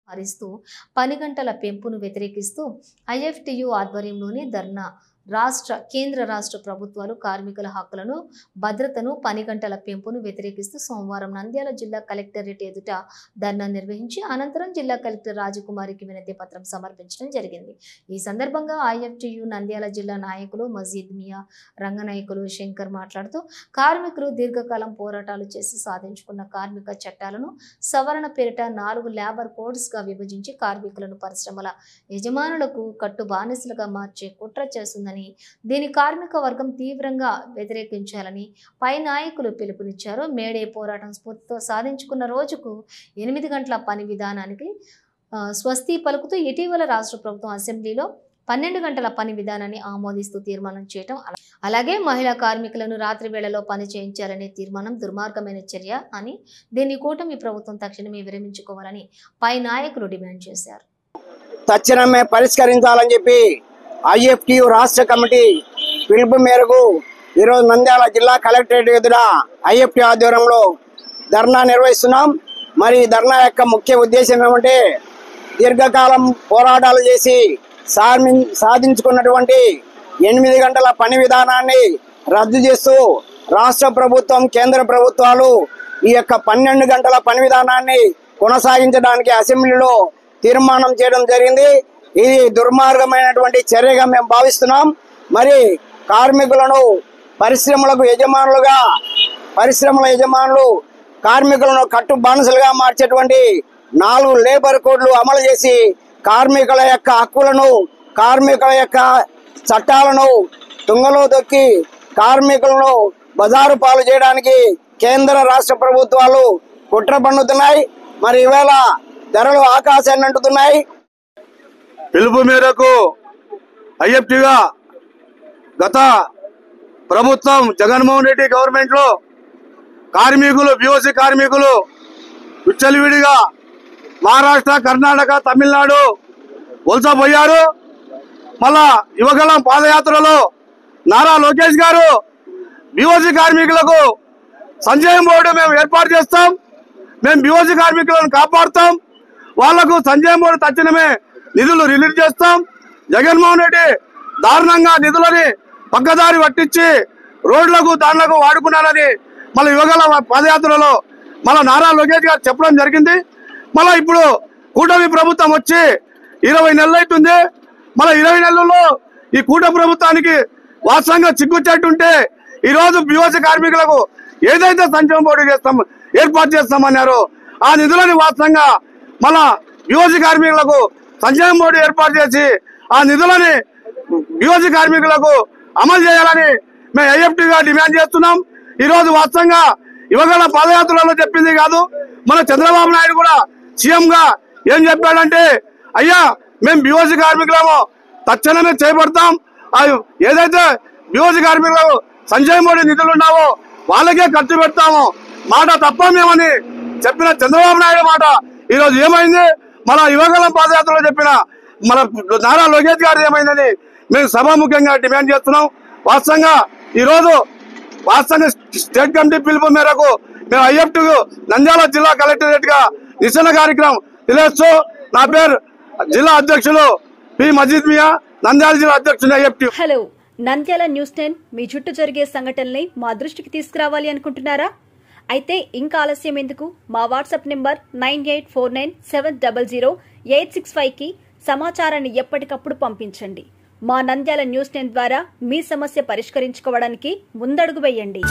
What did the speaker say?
హరిస్తూ పని గంటల పెంపును వ్యతిరేకిస్తూ ఐఎఫ్టియు ఆధ్వర్యంలోని ధర్నా కేంద్ర రాష్ట్ర ప్రభుత్వాలు కార్మికుల హక్కులను భద్రతను పని గంటల పెంపును వ్యతిరేకిస్తూ సోమవారం నంద్యాల జిల్లా కలెక్టరేట్ ఎదుట ధర్నా నిర్వహించి అనంతరం జిల్లా కలెక్టర్ రాజకుమారికి వినతి పత్రం సమర్పించడం జరిగింది. ఈ సందర్భంగా ఐఎఫ్టియు నంద్యాల జిల్లా నాయకులు మజీద్ మియా, రంగనాయకులు శంకర్ మాట్లాడుతూ కార్మికులు దీర్ఘకాలం పోరాటాలు చేసి సాధించుకున్న కార్మిక చట్టాలను సవరణ పేరిట 4 లేబర్ కోడ్స్ గా విభజించి కార్మికులను పరిశ్రమల యజమానులకు కట్టు బానిసలుగా మార్చే కుట్ర చేస్తుందని, దీని కార్మిక వర్గం తీవ్రంగా వ్యతిరేకించాలని పై నాయకులు పిలుపునిచ్చారు. మేడే పోరాటం స్ఫూర్తితో సాధించుకున్న రోజుకు 8 గంటల పని విధానానికి స్వస్తి పలుకుతూ ఇటీవల రాష్ట్ర ప్రభుత్వం అసెంబ్లీలో 12 గంటల పని విధానాన్ని ఆమోదిస్తూ తీర్మానం చేయటం, అలాగే మహిళా కార్మికులను రాత్రి వేళలో పని చేయించాలనే తీర్మానం దుర్మార్గమైన చర్య అని, దీన్ని కూటమి ప్రభుత్వం తక్షణమే విరమించుకోవాలని పై నాయకులు డిమాండ్ చేశారు. తక్షణమే పరిష్కరించాలని చెప్పి ఐఎఫ్టియు రాష్ట్ర కమిటీ పిలుపు మేరకు ఈరోజు నంద్యాల జిల్లా కలెక్టరేట్ ఎదుట ఐఎఫ్టి ఆధ్వర్యంలో ధర్నా నిర్వహిస్తున్నాం. మరి ధర్నా యొక్క ముఖ్య ఉద్దేశం ఏమంటే, దీర్ఘకాలం పోరాటాలు చేసి సాధించుకున్నటువంటి 8 గంటల పని విధానాన్ని రద్దు చేస్తూ రాష్ట్ర ప్రభుత్వం, కేంద్ర ప్రభుత్వాలు ఈ యొక్క 12 గంటల పని విధానాన్ని కొనసాగించడానికి అసెంబ్లీలో తీర్మానం చేయడం జరిగింది. ఇది దుర్మార్గమైనటువంటి చర్యగా మేము భావిస్తున్నాం. మరి కార్మికులను పరిశ్రమల యజమానులు కార్మికులను కట్టు బానిసలుగా మార్చేటువంటి 4 లేబర్ కోడ్లు అమలు చేసి కార్మికుల యొక్క హక్కులను, కార్మికుల యొక్క చట్టాలను తుంగలో తొక్కి కార్మికులను బజారు పాలు చేయడానికి కేంద్ర రాష్ట్ర ప్రభుత్వాలు కుట్ర పన్నుతున్నాయి. మరి ఈవేళ ధరలు ఆకాశాన్ని అంటుతున్నాయి. పిలుపు మేరకు ఐఎఫ్టిగా గత ప్రభుత్వం జగన్మోహన్ రెడ్డి గవర్నమెంట్ లో కార్మికులు, బీఓసీ కార్మికులు విచ్చలవిడిగా మహారాష్ట్ర, కర్ణాటక, తమిళనాడు వలసపోయారు. మళ్ళా యువగలం పాదయాత్రలో నారా లోకేష్ గారు బీఓసీ కార్మికులకు సంజయ్ బోర్డు మేము ఏర్పాటు చేస్తాం, మేము బీఓసీ కార్మికులను కాపాడుతాం, వాళ్లకు సంజయ్ బోర్డు తక్షణమే నిధులు రిలీజ్ చేస్తాం. జగన్మోహన్ రెడ్డి దారుణంగా నిధులని పక్కదారి పట్టించి రోడ్లకు దారులకు వాడుకున్నారని మళ్ళీ యువగల పాదయాత్రలో మళ్ళీ నారా లోకేష్ గారు చెప్పడం జరిగింది. మళ్ళీ ఇప్పుడు కూటమి ప్రభుత్వం వచ్చి 20 నెలలు అవుతుంది. మళ్ళీ 20 నెలల్లో ఈ కూటమి ప్రభుత్వానికి వాస్తవంగా చిక్కుచ్చేట్టుంటే ఈరోజు బీఓసీ కార్మికులకు ఏదైతే సంక్షేమ బోర్డు ఏర్పాటు చేస్తామన్నారో ఆ నిధులని వాస్తవంగా మళ్ళా బీఓసీ కార్మికులకు సంక్షేమ బోర్డు ఏర్పాటు చేసి ఆ నిధులని బీఓసీ కార్మికులకు అమలు చేయాలని మేము ఐఎఫ్టీగా డిమాండ్ చేస్తున్నాం. ఈ రోజు వాస్తవంగా యువగల పాదయాత్రలో చెప్పింది కాదు, మన చంద్రబాబు నాయుడు కూడా సీఎం గా ఏం చెప్పాడంటే, అయ్యా మేము బీఓసీ కార్మికులము తక్షణమే చేపడతాం, ఏదైతే బీఓసీ కార్మికులకు సంక్షేమ బోర్డు నిధులు ఉన్నావో వాళ్ళకే ఖర్చు పెడతాము మాట తప్పమేమని చెప్పిన చంద్రబాబు నాయుడు మాట ఈరోజు ఏమైంది? మన యువగలం పాదయాత్రలో చెప్పిన మన నారా లోకేష్ గారు ఏమైందని మేము సభాముఖ్యంగా డిమాండ్ చేస్తున్నాం. వాస్తవంగా ఈరోజు స్టేట్ కమిటీ పిలుపు మేరకు మేము ఐఎఫ్టీ నంద్యాల జిల్లా కలెక్టరేట్ గా నిరసన కార్యక్రమం తెలియచ్చు. నా పేరు జిల్లా అధ్యక్షులు పి మజీద్ మియా, నంద్యాల జిల్లా అధ్యక్షుడు ఐఎఫ్టీ. హలో, నంద్యాల న్యూస్ 10 మీ చుట్టూ జరిగే సంఘటనల్ని మా దృష్టికి తీసుకురావాలి అనుకుంటున్నారా? అయితే ఇంకా ఆలస్యం ఎందుకు? మా వాట్సాప్ నెంబర్ 9849700865కి సమాచారాన్ని ఎప్పటికప్పుడు పంపించండి. మా నంద్యాల న్యూస్ 10 ద్వారా మీ సమస్య పరిష్కరించుకోవడానికి ముందడుగు వేయండి.